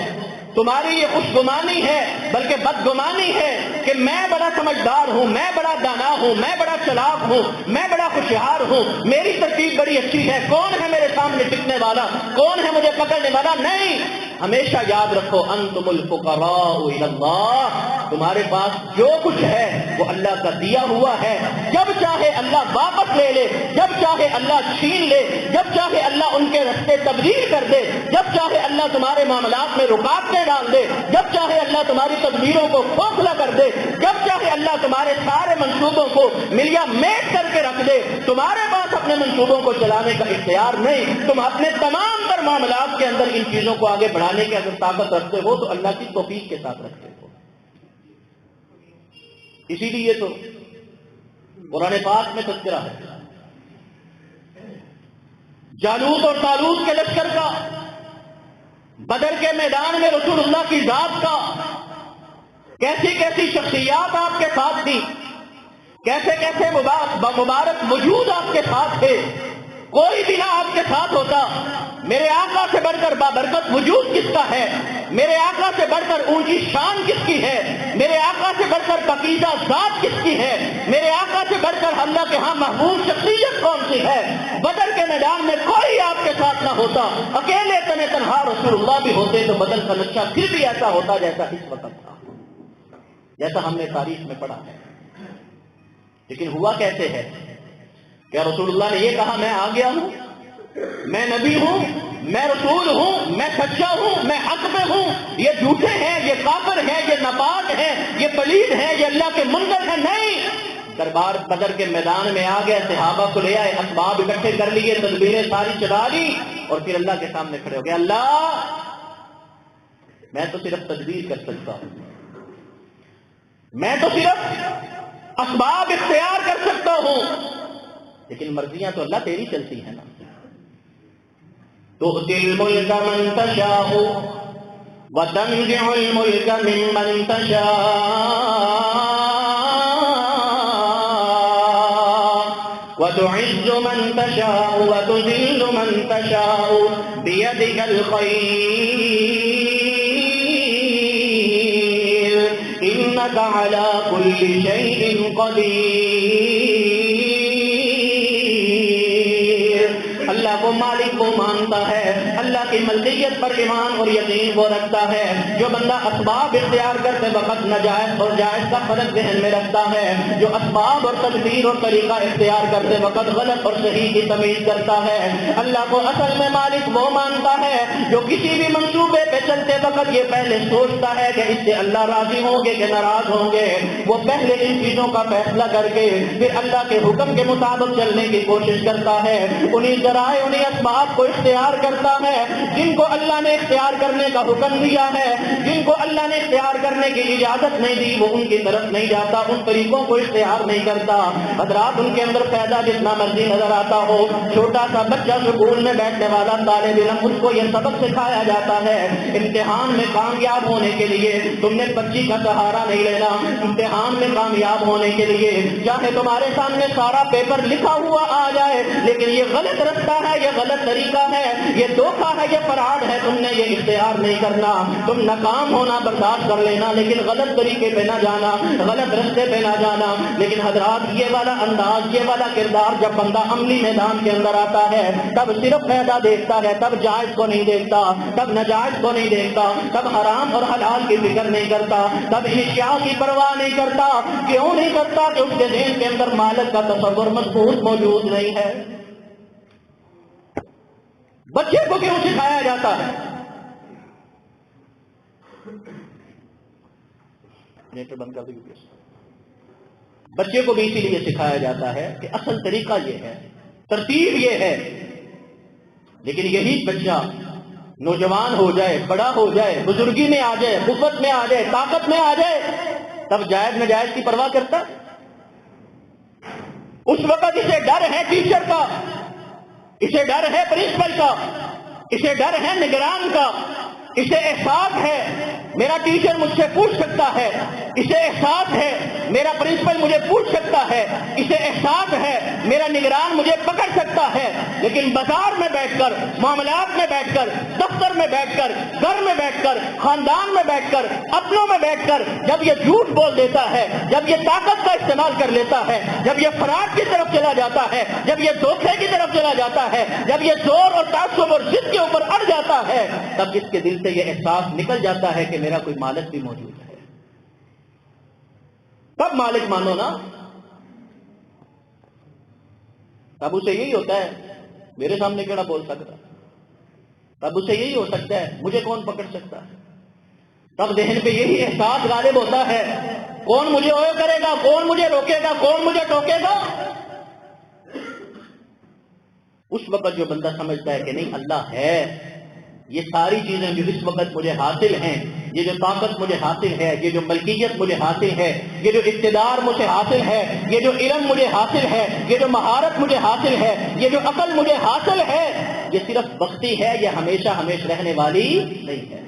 تمہاری یہ خوش گمانی ہے بلکہ بدگمانی ہے کہ میں بڑا سمجھدار ہوں، میں بڑا دانا ہوں، میں بڑا چلاک ہوں، میں بڑا ہوشیار ہوں، میری ترتیب بڑی اچھی ہے، کون ہے میرے سامنے ٹکنے والا، کون ہے مجھے پکڑنے والا؟ نہیں، ہمیشہ یاد رکھو انتم الفقراء الی اللہ، تمہارے پاس جو کچھ ہے وہ اللہ کا دیا ہوا ہے، جب چاہے اللہ واپس لے لے، جب چاہے اللہ چھین لے، جب چاہے اللہ ان کے راستے تبدیل کر دے، جب چاہے اللہ تمہارے معاملات میں رکاوٹیں ڈال دے، جب چاہے اللہ تمہاری تدبیروں کو کھوکھلا کر دے، جب چاہے اللہ تمہارے سارے منصوبوں کو ملیا میٹ کر کے رکھ دے، تمہارے پاس اپنے منصوبوں کو چلانے کا اختیار نہیں، تم اپنے تمام تر معاملات کے اندر ان چیزوں کو آگے بڑھانے کی اگر طاقت رکھتے ہو تو اللہ کی توفیق کے ساتھ رکھتے ہو۔ اسی لیے تو قرآن پاک میں تذکرہ ہے جالوت اور طالوت کے لشکر کا، بدر کے میدان میں رسول اللہ کی ذات کا، کیسی کیسی شخصیات آپ کے ساتھ تھی، کیسے کیسے مبارک وجود آپ کے ساتھ تھے، کوئی بھی نہ آپ کے ساتھ ہوتا، میرے آقا سے بڑھ کر بابرکت وجود کس کا ہے، میرے آقا سے بڑھ کر اونچی شان کس کی ہے، میرے آقا سے بڑھ کر پاکیزہ ذات کس کی ہے، میرے آقا سے بڑھ کر اللہ کے ہاں محبوب شخصیت کون سی ہے؟ بدر کے میدان میں کوئی آپ کے ساتھ نہ ہوتا، اکیلے تنے تنہا رسول اللہ بھی ہوتے تو بدر کا نقشہ پھر بھی ایسا ہوتا جیسا اس وقت تھا، جیسا ہم نے تاریخ میں پڑھا ہے۔ لیکن ہوا کیسے ہے؟ کیا رسول اللہ نے یہ کہا میں آ گیا ہوں، میں نبی ہوں، میں رسول ہوں، میں سچا ہوں، میں حق پہ ہوں، یہ جھوٹے ہیں، یہ کافر ہیں، یہ ناپاک ہیں، یہ پلید ہیں، یہ اللہ کے منکر ہیں؟ نہیں، دربار بدر کے میدان میں آ گئے، صحابہ کو لے آئے، اسباب اکٹھے کر لیے، تدبیریں ساری چلا لی اور پھر اللہ کے سامنے کھڑے ہو گئے، اللہ میں تو صرف تدبیر کر سکتا ہوں، میں تو صرف اسباب اختیار کر سکتا ہوں، لیکن مرضیاں تو اللہ تیری چلتی ہیں نا۔ تؤتی الملک من تشاء وتنزع الملک ممن تشاء وتعز من تشاء وتذل من تشاء بیدک الخیر انک علی کل شیء قدیر۔ اللہ کو مالک وہ مانتا ہے، اللہ کی ملکیت پر ایمان اور یقین وہ رکھتا ہے۔ جو بندہ اسباب اختیار کرتے وقت ناجائز اور جائز کا فرق ذہن میں رکھتا ہے، جو اسباب اور تدبیر اور طریقہ اختیار کرتے وقت غلط اور صحیح کی تمیز کرتا ہے، اللہ کو اصل میں مالک وہ مانتا ہے جو کسی بھی منصوبے پہ چلتے وقت یہ پہلے سوچتا ہے کہ اس سے اللہ راضی ہوں گے کہ ناراض ہوں گے، وہ پہلے ان چیزوں کا فیصلہ کر کے پھر اللہ کے حکم کے مطابق چلنے کی کوشش کرتا ہے، انہیں ذرائع انہیں اسباب کو اختیار کرتا ہے جن کو اللہ نے اختیار کرنے کا حکم دیا ہے، جن کو اللہ نے اختیار کرنے کی اجازت نہیں دی وہ ان کی طرف نہیں جاتا، ان طریقوں کو اختیار نہیں کرتا۔ حضرات ان کے اندر فائدہ جتنا مرضی نظر آتا ہو، چھوٹا سا بچہ سکول میں بیٹھنے والا طالب علم اس کو یہ سبق سکھایا جاتا ہے امتحان میں کامیاب ہونے کے لیے تم نے بچی کا سہارا نہیں لینا، امتحان میں کامیاب ہونے کے لیے چاہے تمہارے سامنے سارا پیپر لکھا ہوا آ جائے لیکن یہ غلط رستہ ہے، یہ غلط طریقہ ہے، یہ دھوکہ ہے، یہ فراڈ ہے، تم نے یہ اختیار نہیں کرنا، تم ناکام ہونا برداشت کر لینا لیکن غلط طریقے پہ نہ جانا، غلط رستے پہ نہ جانا۔ لیکن حضرات یہ والا انداز، یہ والا کردار جب بندہ عملی میدان کے اندر آتا ہے تب صرف فائدہ دیکھتا ہے، تب جائز کو نہیں دیکھتا، تب ناجائز کو نہیں دیکھتا، تب حرام اور حلال کی فکر نہیں کرتا، تب اشیاء کی پرواہ نہیں کرتا۔ کیوں نہیں کرتا؟ کہ اس کے ذہن کے اندر مالک کا تصور مضبوط موجود نہیں ہے۔ بچے کو کیوں سکھایا جاتا ہے؟ بند کر دیں۔ بچے کو بھی اسی لیے سکھایا جاتا ہے کہ اصل طریقہ یہ ہے، ترتیب یہ ہے، لیکن یہی بچہ نوجوان ہو جائے، بڑا ہو جائے، بزرگی میں آ جائے، قوت میں آ جائے، طاقت میں آ جائے، تب جائز ناجائز کی پرواہ کرتا؟ اس وقت اسے ڈر ہے ٹیچر کا، اسے ڈر ہے پرنسپل کا، اسے ڈر ہے نگران کا، اسے احساس ہے میرا ٹیچر مجھ سے پوچھ سکتا ہے، اسے احساس ہے میرا پرنسپل مجھے پوچھ سکتا ہے، اسے احساس ہے میرا نگران مجھے پکڑ سکتا ہے، لیکن بازار میں بیٹھ کر، معاملات میں بیٹھ کر، دفتر میں بیٹھ کر، گھر میں بیٹھ کر، خاندان میں بیٹھ کر، اپنوں میں بیٹھ کر جب یہ جھوٹ بول دیتا ہے، جب یہ طاقت کا استعمال کر لیتا ہے، جب یہ فراڈ کی طرف چلا جاتا ہے، جب یہ دھوکے کی طرف چلا جاتا ہے، جب یہ زور اور تعصب اور ضد کے اوپر اڑ جاتا ہے، تب اس کے دل سے یہ احساس نکل جاتا ہے کہ میرا کوئی مالک بھی موجود ہے۔ تب مالک مانو نا، تب اسے یہی ہوتا ہے میرے سامنے کیڑا بول سکتا، تب اسے یہی ہو سکتا ہے مجھے کون پکڑ سکتا ہے، تب ذہن پہ یہی احساس غالب ہوتا ہے کون مجھے اوے کرے گا، کون مجھے روکے گا، کون مجھے ٹوکے گا۔ اس وقت جو بندہ سمجھتا ہے کہ نہیں اللہ ہے، یہ ساری چیزیں جو اس وقت مجھے حاصل ہیں، یہ جو طاقت مجھے حاصل ہے، یہ جو ملکیت مجھے حاصل ہے، یہ جو اقتدار مجھے حاصل ہے، یہ جو علم مجھے حاصل ہے، یہ جو مہارت مجھے حاصل ہے، یہ جو عقل مجھے حاصل ہے، یہ صرف وقتی ہے، یہ ہمیشہ ہمیشہ رہنے والی نہیں ہے۔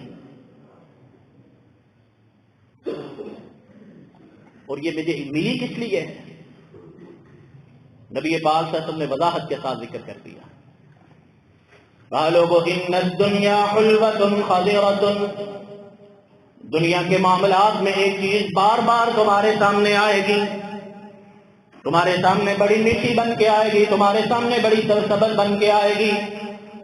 اور یہ مجھے ملی کس لیے ہے؟ نبی پاک صلی اللہ علیہ وسلم نے وضاحت کے ساتھ ذکر کر دیا، قالوا ان الدنيا حلوة خضرة، دنیا کے معاملات میں ایک چیز بار بار تمہارے سامنے آئے گی، تمہارے سامنے بڑی میٹھی بن کے آئے گی، تمہارے سامنے بڑی سرسبز بن کے آئے گی،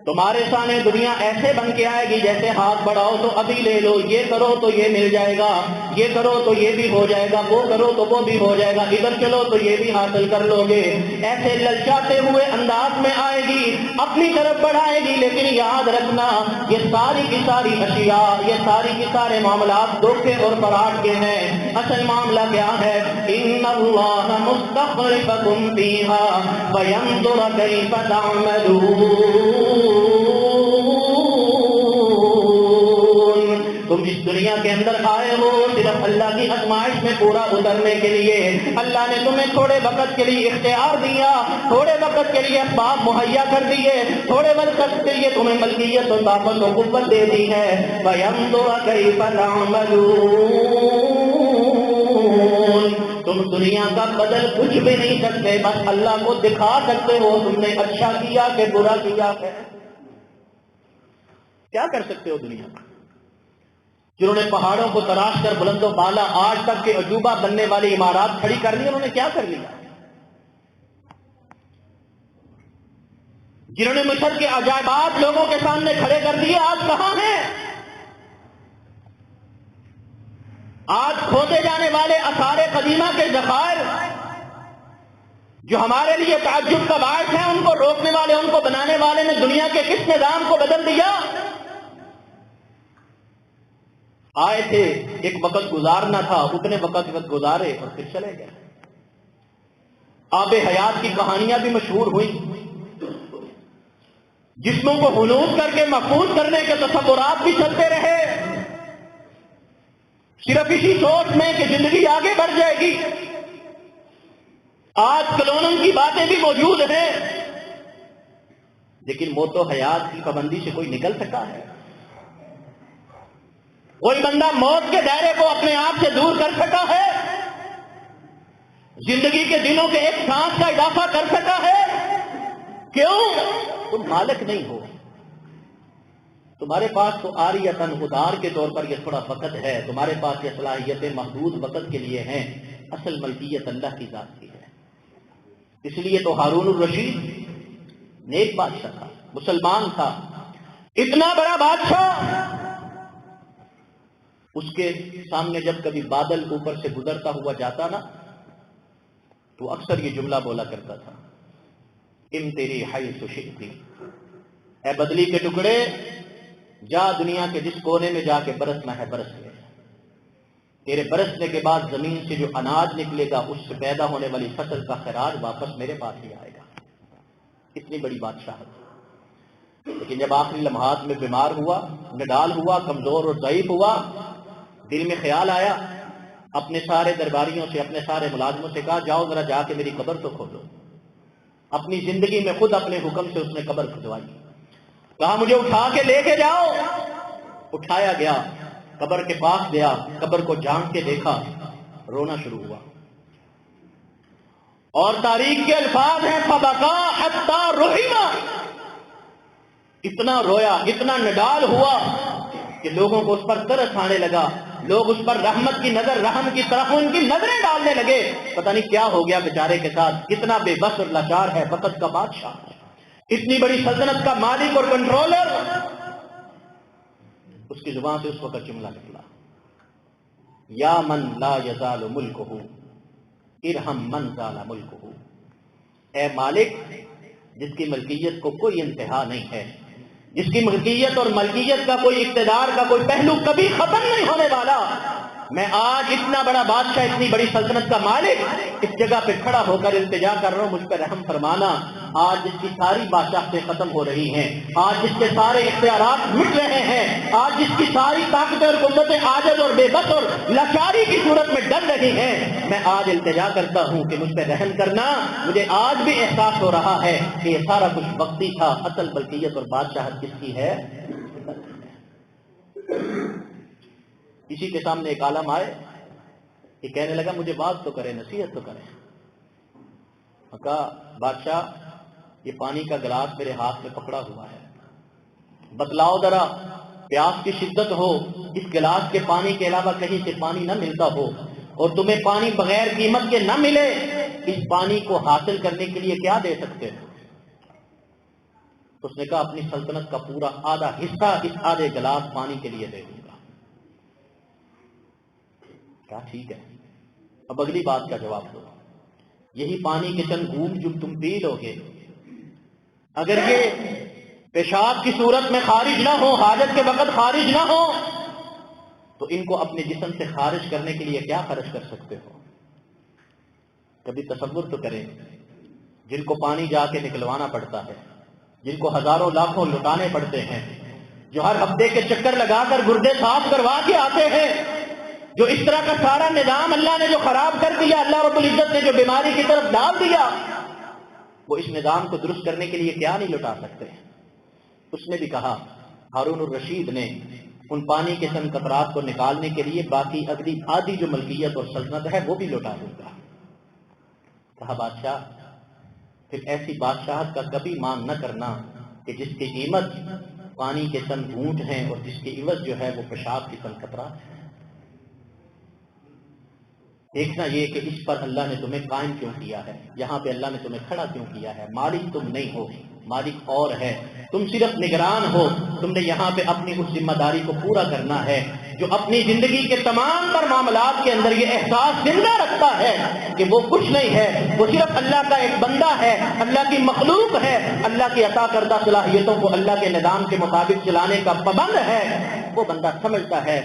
تمہارے سامنے دنیا ایسے بن کے آئے گی جیسے ہاتھ بڑھاؤ تو ابھی لے لو، یہ کرو تو یہ مل جائے گا، یہ کرو تو یہ بھی ہو جائے گا، وہ کرو تو وہ بھی ہو جائے گا، ادھر چلو تو یہ بھی حاصل کر لو گے، ایسے للچاتے ہوئے انداز میں آئے گی، اپنی طرف بڑھائے گی، لیکن یاد رکھنا یہ ساری کی ساری اشیاء، یہ ساری کی سارے معاملات دھوکے اور فراڈ کے ہیں۔ اصل معاملہ کیا ہے؟ ان اللہ مستخلفکم فیہا فینظر کیف تعملون، تم اس دنیا کے اندر آئے ہو صرف اللہ کی آزمائش میں پورا اترنے کے لیے، اللہ نے تمہیں تھوڑے وقت کے لیے اختیار دیا، تھوڑے وقت کے لیے اسباب مہیا کر دیے، تھوڑے وقت کے لیے تمہیں ملکیت و طاقت و قوت دے دی ہے، فَيَنظُرَ كَيْفَ تَعْمَلُونَ، تم دنیا کا بدل کچھ بھی نہیں سکتے، بس اللہ کو دکھا سکتے ہو تم نے اچھا کیا کہ برا کیا ہے۔ کیا کر سکتے ہو دنیا کا؟ جنہوں نے پہاڑوں کو تراش کر بلند و بالا آج تک کے عجوبہ بننے والی عمارات کھڑی کر لی، انہوں نے کیا کر لیا؟ جنہوں نے مصر کے عجائبات لوگوں کے سامنے کھڑے کر دیے، آج کہاں ہیں؟ آج کھوتے جانے والے آثار قدیمہ کے ذخائر جو ہمارے لیے تعجب کا باعث ہیں، ان کو روکنے والے، ان کو بنانے والے نے دنیا کے کس نظام کو بدل دیا؟ آئے تھے، ایک وقت گزارنا تھا، اتنے وقت گزارے اور پھر چلے گئے۔ آب حیات کی کہانیاں بھی مشہور ہوئی، جسموں کو حنوط کر کے محفوظ کرنے کے تصورات بھی چلتے رہے، صرف اسی سوچ میں کہ زندگی آگے بڑھ جائے گی۔ آج کلوننگ کی باتیں بھی موجود ہیں، لیکن موت و حیات کی پابندی سے کوئی نکل سکا ہے؟ کوئی بندہ موت کے دائرے کو اپنے آپ سے دور کر سکا ہے؟ زندگی کے دنوں کے ایک سانس کا اضافہ کر سکا ہے؟ کیوں؟ تم مالک نہیں ہو، تمہارے پاس تو عاریتاً ادھار کے طور پر یہ تھوڑا وقت ہے، تمہارے پاس یہ صلاحیتیں محدود وقت کے لیے ہیں، اصل ملکیت اللہ کی ذات کی ہے۔ اس لیے تو ہارون الرشید نیک بادشاہ تھا، مسلمان تھا، اتنا بڑا بادشاہ، اس کے سامنے جب کبھی بادل اوپر سے گزرتا ہوا جاتا نا تو اکثر یہ جملہ بولا کرتا تھا، ان تیری حیث شئتی، اے بدلی کے ٹکڑے جا دنیا کے جس کونے میں جا کے برسنا ہے برس لے، تیرے برسنے کے بعد زمین سے جو اناج نکلے گا اس سے پیدا ہونے والی فصل کا خراج واپس میرے پاس ہی آئے گا۔ اتنی بڑی بادشاہت، لیکن جب آخری لمحات میں بیمار ہوا، نڈال ہوا، کمزور اور ضعیف ہوا، دل میں خیال آیا، اپنے سارے درباریوں سے، اپنے سارے ملازموں سے کہا جاؤ ذرا جا کے میری قبر تو کھودو۔ اپنی زندگی میں خود اپنے حکم سے اس نے قبر کھدوائی، کہا مجھے اٹھا کے لے کے جاؤ۔ اٹھایا گیا، قبر کے پاس گیا، قبر کو جھانک کے دیکھا، رونا شروع ہوا، اور تاریخ کے الفاظ ہیں فبکا حتی رحما، اتنا رویا، اتنا نڈال ہوا کہ لوگوں کو اس پر ترس آنے لگا، لوگ اس پر رحمت کی نظر، رحم کی طرف ان کی نظریں ڈالنے لگے۔ پتہ نہیں کیا ہو گیا بیچارے کے ساتھ، کتنا بے بس اور لاچار ہے، وقت کا بادشاہ، اتنی بڑی سلطنت کا مالک اور کنٹرولر۔ اس کی زبان سے اس وقت جملہ نکلا، یا من لا یزال ملکہ ارحم من زال ملکہ، اے مالک جس کی ملکیت کو کوئی انتہا نہیں ہے، جس کی ملکیت اور ملکیت کا کوئی اقتدار کا کوئی پہلو کبھی ختم نہیں ہونے والا، میں آج اتنا بڑا بادشاہ، اتنی بڑی سلطنت کا مالک اس جگہ پہ کھڑا ہو کر التجا کر رہا ہوں، مجھ پہ رحم فرمانا۔ آج جس کی ساری بادشاہتیں ختم ہو رہی ہیں، آج جس کے سارے اختیارات مٹ رہے ہیں، آج جس کی ساری طاقتیں اور قوتیں عاجز اور بے بس اور لاچاری کی صورت میں ڈر رہی ہیں، میں آج التجا کرتا ہوں کہ مجھ پہ رحم کرنا۔ مجھے آج بھی احساس ہو رہا ہے کہ یہ سارا کچھ وقتی تھا، اصل ملکیت اور بادشاہت کس کی ہے؟ کسی کے سامنے ایک عالم آئے، یہ کہنے لگا مجھے بات تو کرے، نصیحت تو کرے۔ کہا بادشاہ یہ پانی کا گلاس میرے ہاتھ میں پکڑا ہوا ہے، بتلاؤ ذرا، پیاس کی شدت ہو، اس گلاس کے پانی کے علاوہ کہیں سے پانی نہ ملتا ہو، اور تمہیں پانی بغیر قیمت کے نہ ملے، اس پانی کو حاصل کرنے کے لیے کیا دے سکتے ہو؟ اس نے کہا اپنی سلطنت کا پورا آدھا حصہ اس آدھے گلاس پانی کے لیے دے دوں گا۔ کہا ٹھیک ہے، اب اگلی بات کا جواب دو، یہی پانی کے چند گھونٹ جو تم پی لو گے، اگر یہ پیشاب کی صورت میں خارج نہ ہو، حاجت کے وقت خارج نہ ہو، تو ان کو اپنے جسم سے خارج کرنے کے لیے کیا خرچ کر سکتے ہو؟ کبھی تصور تو کریں، جن کو پانی جا کے نکلوانا پڑتا ہے، جن کو ہزاروں لاکھوں لٹانے پڑتے ہیں، جو ہر ہفتے کے چکر لگا کر گردے صاف کروا کے آتے ہیں، جو اس طرح کا سارا نظام اللہ نے جو خراب کر دیا، اللہ رب العزت نے جو بیماری کی طرف ڈال دیا، وہ اس نظام کو درست کرنے کے لیے کیا نہیں لٹا سکتے؟ اس نے بھی کہا ہارون الرشید نے ان پانی کے چند قطرات کو نکالنے کے لیے باقی اگلی آدھی جو ملکیت اور سلطنت ہے وہ بھی لٹا دوں گا۔ کہا بادشاہ پھر ایسی بادشاہت کا کبھی مان نہ کرنا کہ جس کی قیمت پانی کے چند گھونٹ ہیں اور جس کی عوض جو ہے وہ پیشاب کی چند قطرات ہے۔ دیکھنا یہ کہ اس پر اللہ نے تمہیں قائم کیوں کیا ہے، یہاں پہ اللہ نے تمہیں کھڑا کیوں کیا ہے۔ مالک تم نہیں ہو، مالک اور ہے، تم صرف نگران ہو۔ تم نے یہاں پہ اپنی اس ذمہ داری کو پورا کرنا ہے، جو اپنی زندگی کے تمام تر معاملات کے اندر یہ احساس زندہ رکھتا ہے کہ وہ کچھ نہیں ہے، وہ صرف اللہ کا ایک بندہ ہے، اللہ کی مخلوق ہے، اللہ کی عطا کردہ صلاحیتوں کو اللہ کے نظام کے مطابق چلانے کا پابند ہے۔ وہ بندہ سمجھتا ہے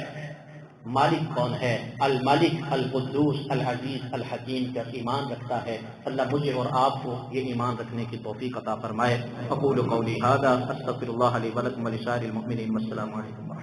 مالک کون ہے، الملک القدوس العزیز الحکیم کا ایمان رکھتا ہے۔ اللہ مجھے اور آپ کو یہ ایمان رکھنے کی توفیق عطا فرمائے۔ اقول قولی ھذا استغفر اللہ لی ولکم ولسائر المؤمنین، والسلام علیکم۔